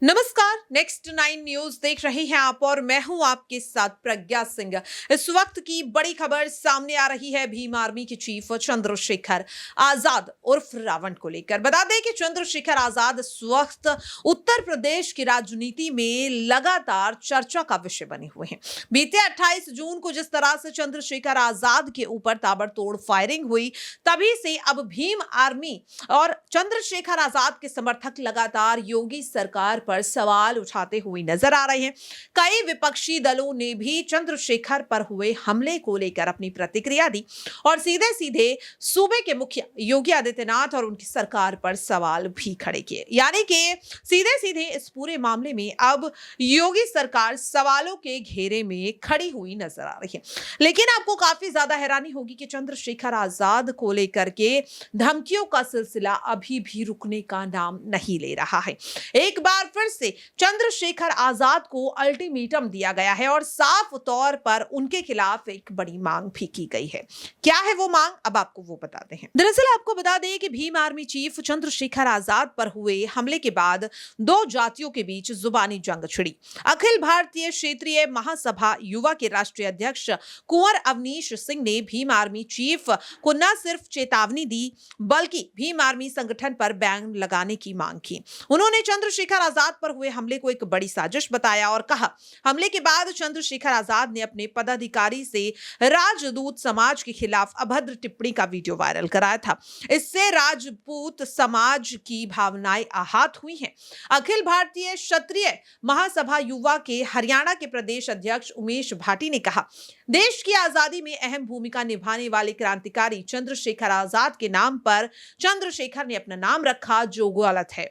नमस्कार। Next 9 news देख रहे हैं आप और मैं हूं आपके साथ प्रज्ञा सिंह। इस वक्त की बड़ी खबर सामने आ रही है भीम आर्मी के चीफ चंद्रशेखर आजाद उर्फ रावण को लेकर। बता दें कि चंद्रशेखर आजाद इस वक्त उत्तर प्रदेश की राजनीति में लगातार चर्चा का विषय बने हुए हैं। बीते 28 जून को जिस तरह से चंद्रशेखर आजाद के ऊपर ताबड़तोड़ फायरिंग हुई, तभी से अब भीम आर्मी और चंद्रशेखर आजाद के समर्थक लगातार योगी सरकार पर सवाल उठाते हुए नजर आ रहे हैं। कई विपक्षी दलों ने भी चंद्रशेखर पर हुए हमले को लेकर अपनी प्रतिक्रिया दी और सीधे सीधे सूबे के मुखिया योगी आदित्यनाथ और उनकी सरकार पर सवाल भी खड़े किए। यानी कि सीधे सीधे इस पूरे मामले में अब योगी सरकार सवालों के घेरे में खड़ी हुई नजर आ रही है। लेकिन आपको काफी ज्यादा हैरानी होगी कि चंद्रशेखर आजाद को लेकर के धमकियों का सिलसिला अभी भी रुकने का नाम नहीं ले रहा है। एक बार फिर से चंद्रशेखर आजाद को अल्टीमेटम दिया गया है और साफ तौर पर उनके खिलाफ एक बड़ी मांग भी की गई है। क्या है वो मांग, अब आपको वो बताते हैं। दरअसल आपको बता दें कि भीम आर्मी चीफ चंद्रशेखर आजाद पर हुए हमले के बाद दो जातियों के बीच जुबानी जंग छिड़ी। अखिल भारतीय क्षेत्रीय महासभा युवा के राष्ट्रीय अध्यक्ष कुंवर अवनीश सिंह ने भीम आर्मी चीफ को न सिर्फ चेतावनी दी बल्कि भीम आर्मी संगठन पर बैन लगाने की मांग की। उन्होंने चंद्रशेखर आजाद पर हुए हमले को एक बड़ी साजिश बताया और कहा, हमले के बाद चंद्रशेखर आजाद ने अपने पदाधिकारी से राजदूत समाज के खिलाफ अभद्र टिप्पणी का वीडियो वायरल कराया था। इससे राजपूत समाज की भावनाएं आहत हुई हैं। अखिल भारतीय क्षत्रिय महासभा युवा के हरियाणा के प्रदेश अध्यक्ष उमेश भाटी ने कहा, देश की आजादी में अहम भूमिका निभाने वाले क्रांतिकारी चंद्रशेखर आजाद के नाम पर चंद्रशेखर ने अपना नाम रखा, जो गलत है।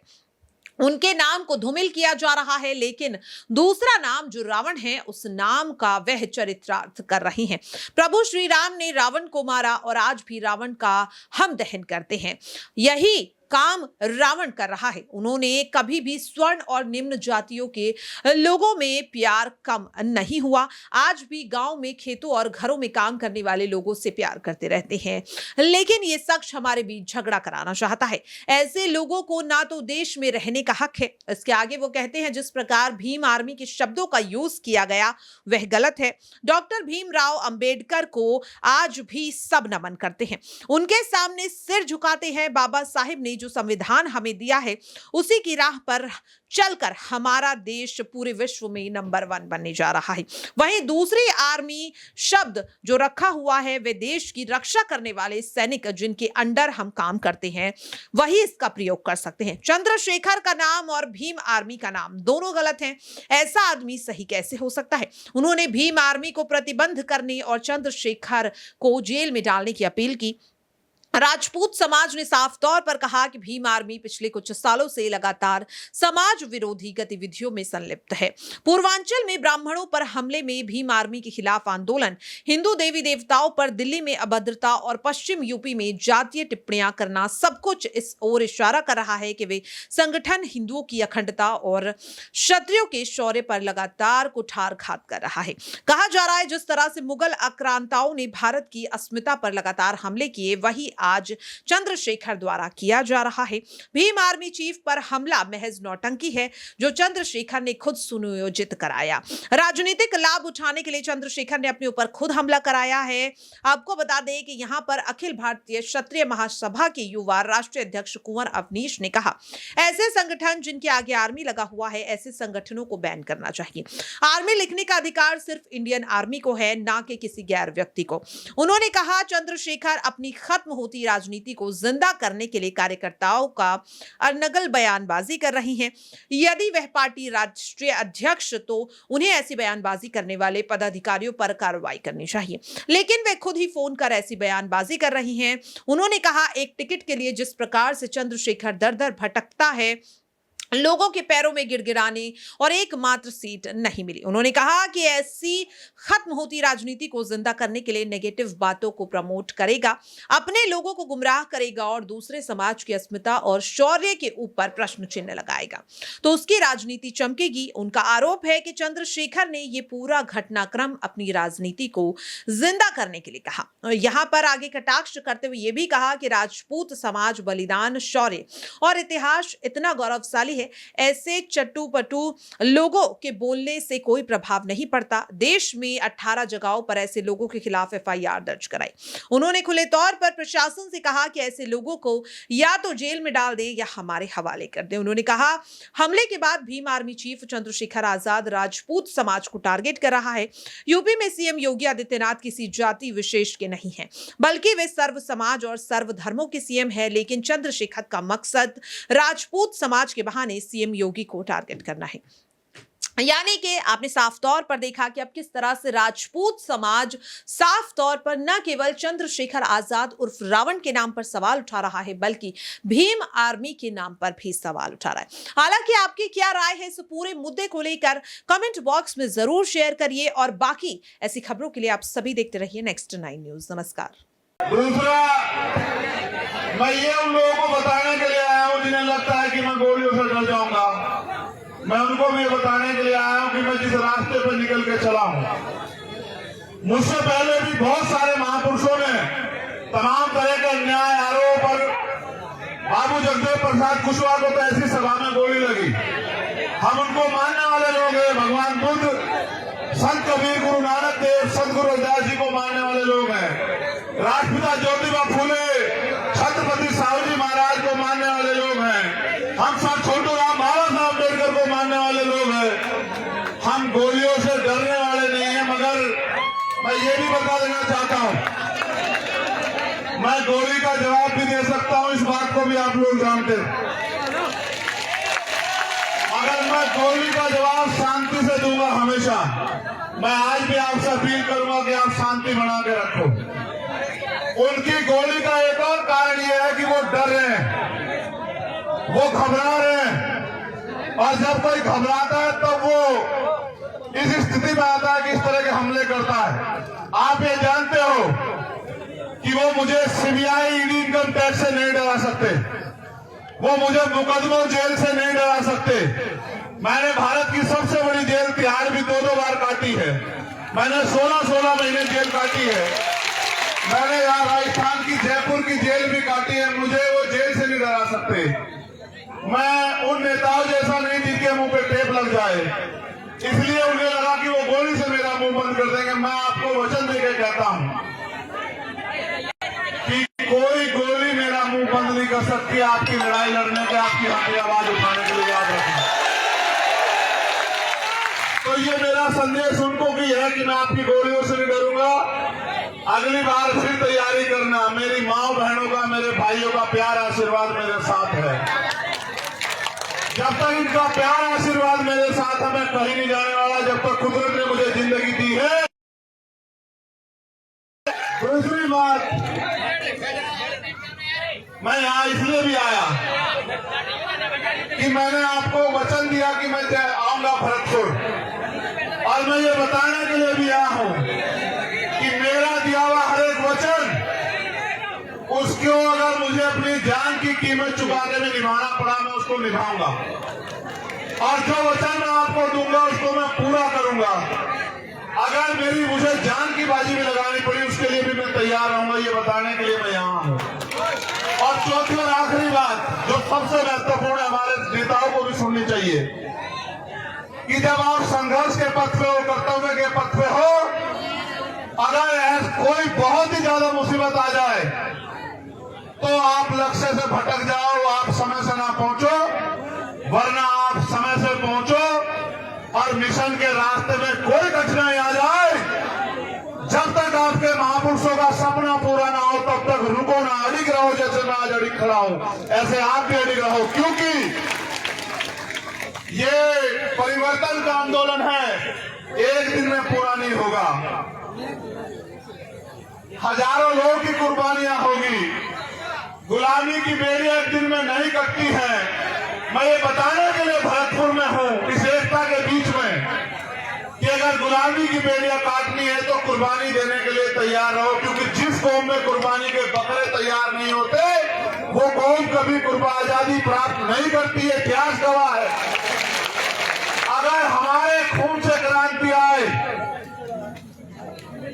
उनके नाम को धूमिल किया जा रहा है, लेकिन दूसरा नाम जो रावण है उस नाम का वह चरितार्थ कर रहे हैं। प्रभु श्री राम ने रावण को मारा और आज भी रावण का हम दहन करते हैं। यही काम रावण कर रहा है। उन्होंने कभी भी स्वर्ण और निम्न जातियों के लोगों में प्यार कम नहीं हुआ। आज भी गांव में खेतों और घरों में काम करने वाले लोगों से प्यार करते रहते हैं, लेकिन ये शख्स हमारे बीच झगड़ा कराना चाहता है। ऐसे लोगों को ना तो देश में रहने का हक है। इसके आगे वो कहते हैं, जिस प्रकार भीम आर्मी के शब्दों का यूज किया गया वह गलत है। डॉक्टर भीमराव अंबेडकर को आज भी सब नमन करते हैं, उनके सामने सिर झुकाते हैं। बाबा साहिब ने जो संविधान हमें दिया है उसी की राह पर चलकर हमारा देश पूरे विश्व में नंबर 1 बनने जा रहा है। वहीं दूसरी आर्मी शब्द जो रखा हुआ है वह देश की रक्षा करने वाले सैनिक जिनके अंडर हम काम करते हैं वही इसका प्रयोग कर सकते हैं। चंद्रशेखर का नाम और भीम आर्मी का नाम दोनों गलत हैं। ऐसा आदमी सही कैसे हो सकता है। उन्होंने भीम आर्मी को प्रतिबंध करने और चंद्रशेखर को जेल में डालने की अपील की। राजपूत समाज ने साफ तौर पर कहा कि भीम आर्मी पिछले कुछ सालों से लगातार समाज विरोधी गतिविधियों में संलिप्त है। पूर्वांचल में ब्राह्मणों पर हमले में भीम आर्मी के खिलाफ आंदोलन, हिंदू देवी देवताओं पर दिल्ली में अभद्रता और पश्चिम यूपी में जातीय टिप्पणियां करना, सब कुछ इस ओर इशारा कर रहा है कि वे संगठन हिंदुओं की अखंडता और क्षत्रियों के शौर्य पर लगातार कुठारघात कर रहा है। कहा जा रहा है, जिस तरह से मुगल आक्रांताओं ने भारत की अस्मिता पर लगातार हमले किए वही आज चंद्रशेखर द्वारा किया जा रहा है। भीम आर्मी चीफ पर हमला महज नौटंकी है जो चंद्रशेखर ने खुद सुनियोजित कराया। राजनीतिक लाभ उठाने के लिए चंद्रशेखर ने अपने ऊपर खुद हमला कराया है। आपको बता दें कि यहां पर अखिल भारतीय क्षत्रिय महासभा के युवा राष्ट्रीय अध्यक्ष कुंवर अवनीश ने कहा, ऐसे संगठन जिनके आगे आर्मी लगा हुआ है ऐसे संगठनों को बैन करना चाहिए। आर्मी लिखने का अधिकार सिर्फ इंडियन आर्मी को है, ना कि किसी गैर व्यक्ति को। उन्होंने कहा, चंद्रशेखर अपनी खत्म होती राजनीति को जिंदा करने के लिए कार्यकर्ताओं का अनगल बयानबाजी कर रही हैं। यदि वह पार्टी राष्ट्रीय अध्यक्ष तो उन्हें ऐसी बयानबाजी करने वाले पदाधिकारियों पर कार्रवाई करनी चाहिए, लेकिन वे खुद ही फोन कर ऐसी बयानबाजी कर रही हैं। उन्होंने कहा, एक टिकट के लिए जिस प्रकार से चंद्रशेखर दर दर भटकता है, लोगों के पैरों में गिड़गिड़ाने और एकमात्र सीट नहीं मिली। उन्होंने कहा कि ऐसी खत्म होती राजनीति को जिंदा करने के लिए नेगेटिव बातों को प्रमोट करेगा, अपने लोगों को गुमराह करेगा और दूसरे समाज की अस्मिता और शौर्य के ऊपर प्रश्न चिन्ह लगाएगा तो उसकी राजनीति चमकेगी। उनका आरोप है कि चंद्रशेखर ने यह पूरा घटनाक्रम अपनी राजनीति को जिंदा करने के लिए कहा। यहां पर आगे कटाक्ष करते हुए यह भी कहा कि राजपूत समाज बलिदान, शौर्य और इतिहास इतना गौरवशाली हैं। ऐसे चट्टू-पट्टू लोगों के बोलने से कोई प्रभाव नहीं पड़ता। देश में 18 जगहों पर ऐसे लोगों के खिलाफ एफआईआर दर्ज कराई। उन्होंने खुले तौर पर प्रशासन से कहा कि ऐसे लोगों को या तो जेल में डाल दें या हमारे हवाले कर दें। उन्होंने कहा, हमले के बाद भीम आर्मी चीफ चंद्रशेखर आजाद राजपूत समाज को टारगेट कर रहा है। यूपी में सीएम योगी आदित्यनाथ किसी जाति विशेष के नहीं हैं, बल्कि वे सर्व समाज और सर्व धर्मों के सीएम हैं। लेकिन चंद्रशेखर का मकसद राजपूत समाज के बहाने सीएम योगी को टारगेट करना है। यानी कि आपने साफ तौर पर देखा कि अब किस तरह से राजपूत समाज साफ तौर पर न केवल चंद्रशेखर आजाद उर्फ रावण के नाम पर सवाल उठा रहा है, बल्कि भीम आर्मी के नाम पर भी सवाल उठा रहा है। हालांकि आपकी क्या राय है इस पूरे मुद्दे को लेकर कमेंट बॉक्स में जरूर शेयर करिए और बाकी ऐसी खबरों के लिए आप सभी देखते रहिए नेक्स्ट 9 न्यूज। नमस्कार। दूसरा, मैं ये उन लोगों को बताने के लिए आया हूं जिन्हें लगता है कि मैं गोलियों से डर जाऊंगा। मैं उनको भी बताने के लिए आया हूं कि मैं जिस रास्ते पर निकल के चला हूं, मुझसे पहले भी बहुत सारे महापुरुषों ने तमाम तरह के अन्याय आरोप पर बाबू जगदेव प्रसाद कुशवाहा को तो ऐसी सभा में गोली लगी। हम उनको मानने वाले लोग हैं। भगवान बुद्ध, संत कबीर, गुरु नानक देव, सदगुरु रविदास जी को मानने वाले लोग हैं। राष्ट्रपिता ज्योतिबा फूले, छत्रपति साहू जी महाराज को मानने वाले लोग हैं। हम सब छोटू राम बाबा साहब अम्बेडकर को मानने वाले लोग हैं। हम गोलियों से डरने वाले नहीं हैं। मगर मैं ये भी बता देना चाहता हूं, मैं गोली का जवाब भी दे सकता हूं, इस बात को भी आप लोग जानते हैं। मगर मैं गोली का जवाब शांति से दूंगा हमेशा। मैं आज भी आपसे अपील करूंगा कि आप शांति बना के रखो। उनकी गोली का एक और कारण यह है कि वो डर रहे हैं, वो घबरा रहे हैं। और जब कोई घबराता है तो वो इस स्थिति में आता है कि इस तरह के हमले करता है। आप ये जानते हो कि वो मुझे सीबीआई, ईडी, इनकम टैक्स से नहीं डरा सकते। वो मुझे मुकदमों, जेल से नहीं डरा सकते। मैंने भारत की सबसे बड़ी जेल तिहाड़ भी 2-2 बार काटी है। मैंने 16-16 महीने जेल काटी है। मैंने यहाँ राजस्थान की जयपुर की जेल भी काटी है। मुझे वो जेल से नहीं डरा सकते। मैं उन नेताओं जैसा नहीं जिनके मुंह पे टेप लग जाए, इसलिए उन्हें लगा कि वो गोली से मेरा मुंह बंद कर देंगे। मैं आपको वचन देकर कहता हूं कि कोई गोली मेरा मुंह बंद नहीं कर सकती आपकी लड़ाई लड़ने के, आपकी हमारी आवाज उठाने के लिए। याद रखना। तो ये मेरा संदेश उनको भी है कि मैं आपकी गोलियों से नहीं डरूंगा। अगली बार फिर तैयारी करना। मेरी माँ बहनों का, मेरे भाइयों का प्यार आशीर्वाद मेरे साथ है। जब तक इनका प्यार आशीर्वाद मेरे साथ है, मैं कहीं नहीं जाने वाला। जब तक कुदरत ने मुझे जिंदगी दी है। दूसरी बात, मैं यहाँ इसलिए भी आया कि मैंने आपको वचन दिया कि मैं आऊंगा भरतपुर, और मैं ये बताने के लिए भी आया हूँ कि मेरा दिया हुआ हर एक वचन, उसको अगर मुझे अपनी जान की कीमत चुकाने में निभाना पड़ा, मैं उसको निभाऊंगा। और जो वचन मैं आपको दूंगा उसको मैं पूरा करूंगा। अगर मुझे जान की बाजी भी लगानी पड़ी, उसके लिए भी मैं तैयार रहूंगा। ये बताने के लिए मैं यहाँ हूँ। और चौथी और आखिरी बात, जो सबसे महत्वपूर्ण है, हमारे नेताओं को भी सुननी चाहिए, कि जब आप संघर्ष के पथ पे हो, कर्तव्य के पथ पे हो, अगर कोई बहुत ही ज्यादा मुसीबत आ जाए तो आप लक्ष्य से भटक जाओ, आप समय से ना पहुंचो, वरना आप समय से पहुंचो और मिशन के रास्ते में कोई कठिनाई आ जाए, जब तक आपके महापुरुषों का सपना पूरा ना हो तब तक रुको ना, अड़िग रहो। जैसे मैं आज अड़िग खड़ा हूं, ऐसे आप भी अड़िग रहो, क्योंकि ये परिवर्तन का आंदोलन है, एक दिन में पूरा नहीं होगा। हजारों लोगों की कुर्बानियां होगी। गुलामी की बेड़ी एक दिन में नहीं कटती है। मैं ये बताने के लिए भरतपुर में हूँ, इस एकता के बीच में, कि अगर गुलामी की बेड़ियां काटनी है तो कुर्बानी देने के लिए तैयार रहो। क्योंकि जिस कौम में कुर्बानी के बकरे तैयार नहीं होते, वो कौम कभी आजादी प्राप्त नहीं करती है। इतिहास गवाह है। अगर हमारे खून से क्रांति आए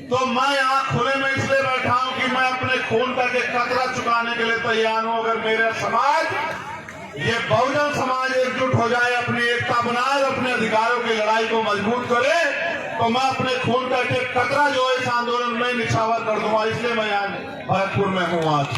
तो मैं यहाँ खुले में इसलिए बैठा हूं कि मैं अपने खून का एक कतरा चुकाने के लिए तैयार हूं। अगर मेरा समाज ये बहुजन समाज एकजुट हो जाए, अपनी एकता बनाए, अपने अधिकारों की लड़ाई को मजबूत करे, तो मैं अपने खून का एक कतरा जो है इस आंदोलन में निछावर कर दूंगा। इसलिए मैं यहाँ भरतपुर में हूँ आज।